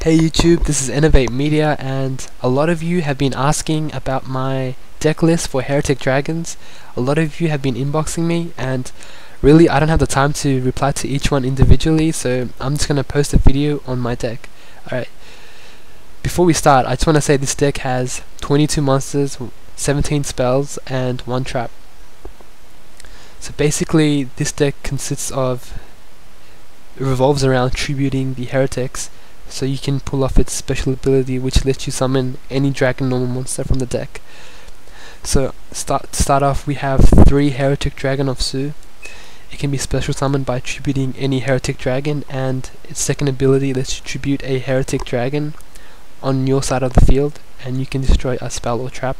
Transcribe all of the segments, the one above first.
Hey YouTube, this is Innovate Media, and a lot of you have been asking about my deck list for Hieratic Dragons. A lot of you have been inboxing me, and really I don't have the time to reply to each one individually, so I'm just gonna post a video on my deck. Alright, before we start, I just want to say this deck has 22 monsters, 17 spells, and 1 trap. So basically this deck revolves around tributing the heretics, so you can pull off its special ability which lets you summon any dragon normal monster from the deck. So to start off, we have 3 Hieratic Dragon of Su. It can be special summoned by tributing any Hieratic Dragon, and its second ability lets you tribute a Hieratic Dragon on your side of the field, and you can destroy a spell or trap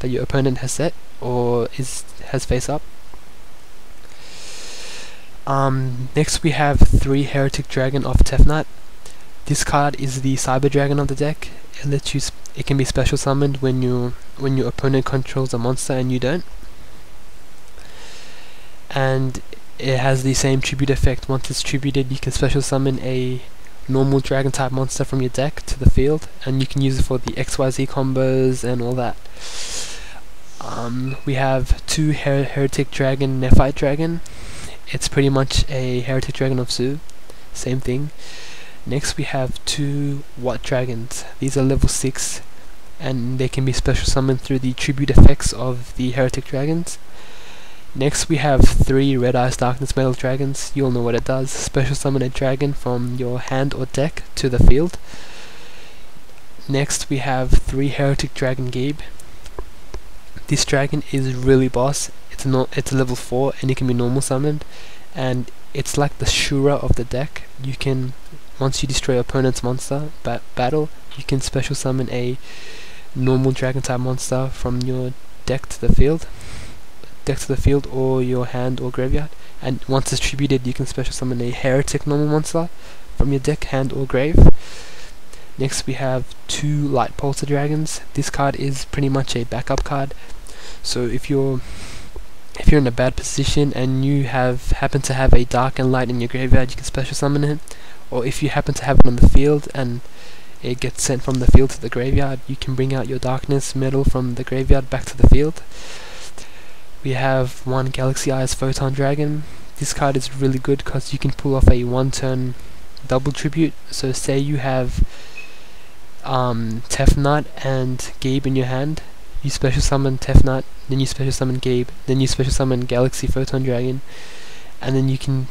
that your opponent has set or has face up. Next we have 3 Hieratic Dragon of Tefnut. This card is the Cyber Dragon of the deck. It can be special summoned when your opponent controls a monster and you don't. And it has the same tribute effect. Once it's tributed, you can special summon a normal dragon type monster from your deck to the field, and you can use it for the XYZ combos and all that. We have 2 Hieratic Dragon Nephite Dragon. It's pretty much a Hieratic Dragon of Su, same thing. Next we have 2 Watt Dragons. These are level 6, and they can be special summoned through the tribute effects of the Hieratic Dragons. Next we have 3 Red Eyes Darkness Metal Dragons. You all know what it does. Special summon a dragon from your hand or deck to the field. Next we have 3 Hieratic Dragon Gabe. This dragon is really boss. It's a level 4 and it can be normal summoned, and it's like the Shura of the deck. You can, once you destroy opponent's monster battle, you can special summon a normal dragon type monster from your deck to the field or your hand or graveyard, and once it's tributed you can special summon a Hieratic normal monster from your deck, hand or grave. Next we have 2 Light Pulsar Dragons. This card is pretty much a backup card, so if you're in a bad position and you happen to have a dark and light in your graveyard, you can special summon it. Or if you happen to have it on the field and it gets sent from the field to the graveyard, you can bring out your darkness metal from the graveyard back to the field. We have 1 Galaxy Eyes Photon Dragon. This card is really good because you can pull off a 1-turn double tribute. So say you have Tefnut and Gabe in your hand, you special summon Tefnut, then you special summon Gabe, then you special summon Galaxy Photon Dragon, and then you can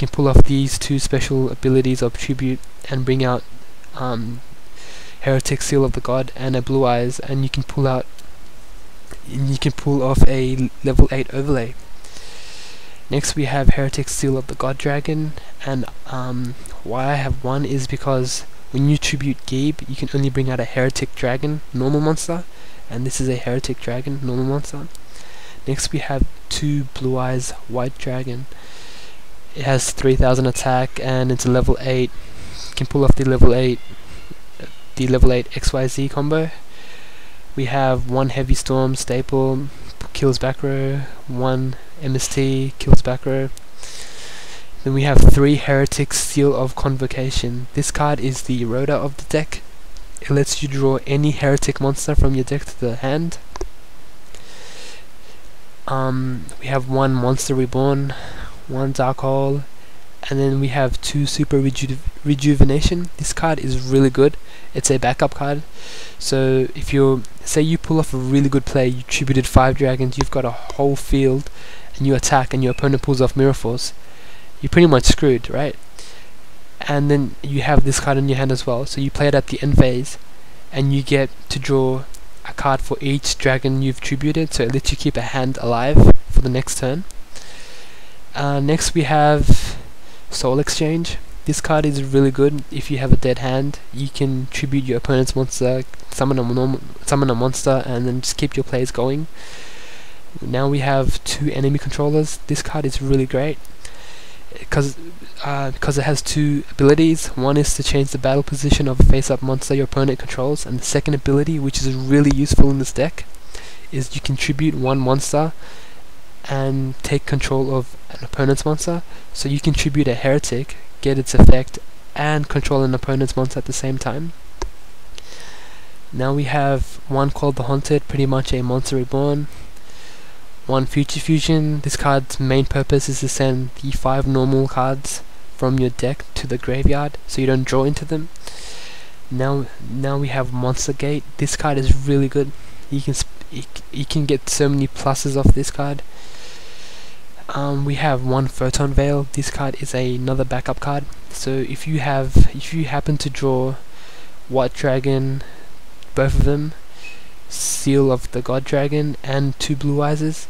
pull off these 2 special abilities of tribute and bring out Hieratic Seal of the God and a Blue Eyes, and you can pull off a level 8 overlay. Next we have Hieratic Seal of the God Dragon, and why I have 1 is because when you tribute Gabe, you can only bring out a Hieratic Dragon normal monster, and this is a Hieratic Dragon normal monster. Next we have 2 Blue Eyes White Dragon. It has 3000 attack and it's a level 8. You can pull off the level 8 XYZ combo. We have 1 Heavy Storm staple, kills back row, 1 MST, kills back row. Then we have 3 Hieratic Seal of Convocation. This card is the Rhoda of the deck. It lets you draw any Hieratic monster from your deck to the hand. We have 1 Monster Reborn, 1 Dark Hole, and then we have 2 Super Rejuvenation. This card is really good. It's a backup card. So if say you pull off a really good play, you tributed 5 dragons, you've got a whole field, and you attack and your opponent pulls off Mirror Force, you're pretty much screwed, right? And then you have this card in your hand as well, so you play it at the end phase and you get to draw a card for each dragon you've tributed, so it lets you keep a hand alive for the next turn. Next we have Soul Exchange. This card is really good. If you have a dead hand, you can tribute your opponent's monster, summon a monster, and then just keep your plays going. Now we have 2 enemy controllers. This card is really great because it has 2 abilities. One is to change the battle position of a face-up monster your opponent controls, and the second ability, which is really useful in this deck, is you can tribute 1 monster and take control of an opponent's monster. So you can tribute a Hieratic, get its effect, and control an opponent's monster at the same time. Now we have one called the Haunted, pretty much a monster reborn. One Future Fusion. This card's main purpose is to send the 5 normal cards from your deck to the graveyard so you don't draw into them. Now we have Monster Gate. This card is really good. You can get so many pluses off this card. We have one Photon Veil. This card is another backup card. So if you happen to draw White Dragon, both of them, Seal of the God Dragon, and 2 Blue Eyes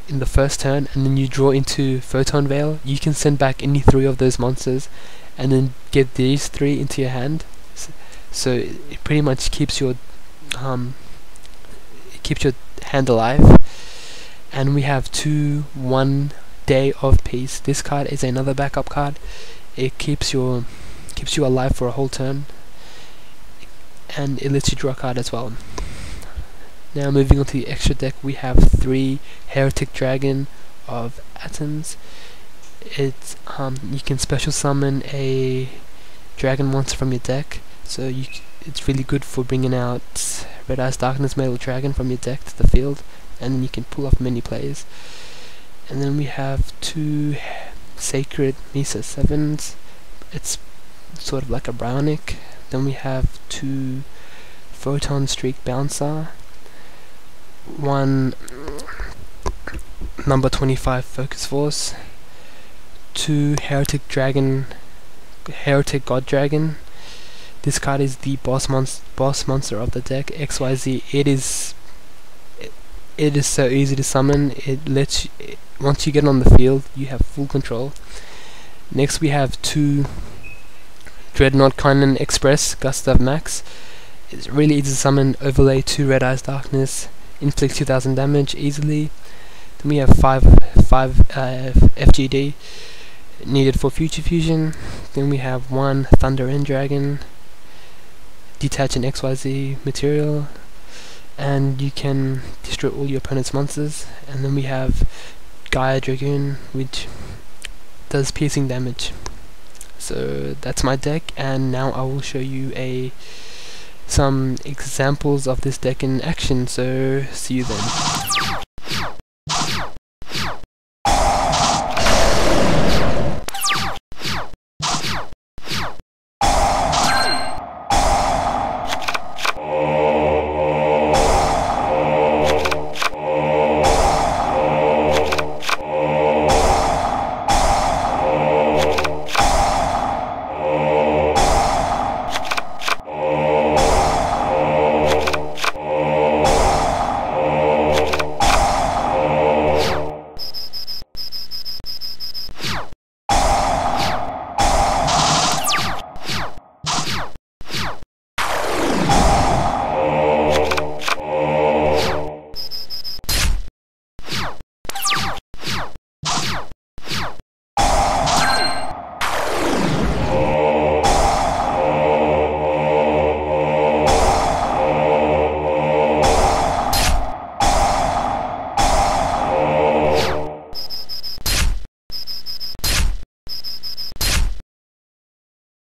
in the first turn, and then you draw into Photon Veil, you can send back any 3 of those monsters and then get these 3 into your hand. So it pretty much keeps your hand alive. And we have 2 1 Day of Peace. This card is another backup card. It keeps you alive for a whole turn, and it lets you draw a card as well. Now moving on to the extra deck, we have 3 Hieratic Dragon of Atoms. It's you can special summon a dragon monster from your deck, so it's really good for bringing out Red Eyes Darkness Metal Dragon from your deck to the field, and then you can pull off many plays. And then we have 2 Sacred Mesa 7s. It's sort of like a Brownic. Then we have 2 Photon Streak Bouncer, 1 number 25 Focus Force, 2 Hieratic God Dragon. This card is the boss monster of the deck, XYZ. It is so easy to summon. It lets you, once you get on the field, you have full control. Next we have 2 Dreadnought Cannon Express Gustav Max. It's really easy to summon. Overlay 2 Red Eyes Darkness, inflict 2000 damage easily. Then we have 5 FGD needed for Future Fusion. Then we have 1 Thunder End Dragon, detach an XYZ material, and you can destroy all your opponent's monsters. And then we have Gaia Dragoon, which does piercing damage. So that's my deck, and now I will show you some examples of this deck in action. So see you then.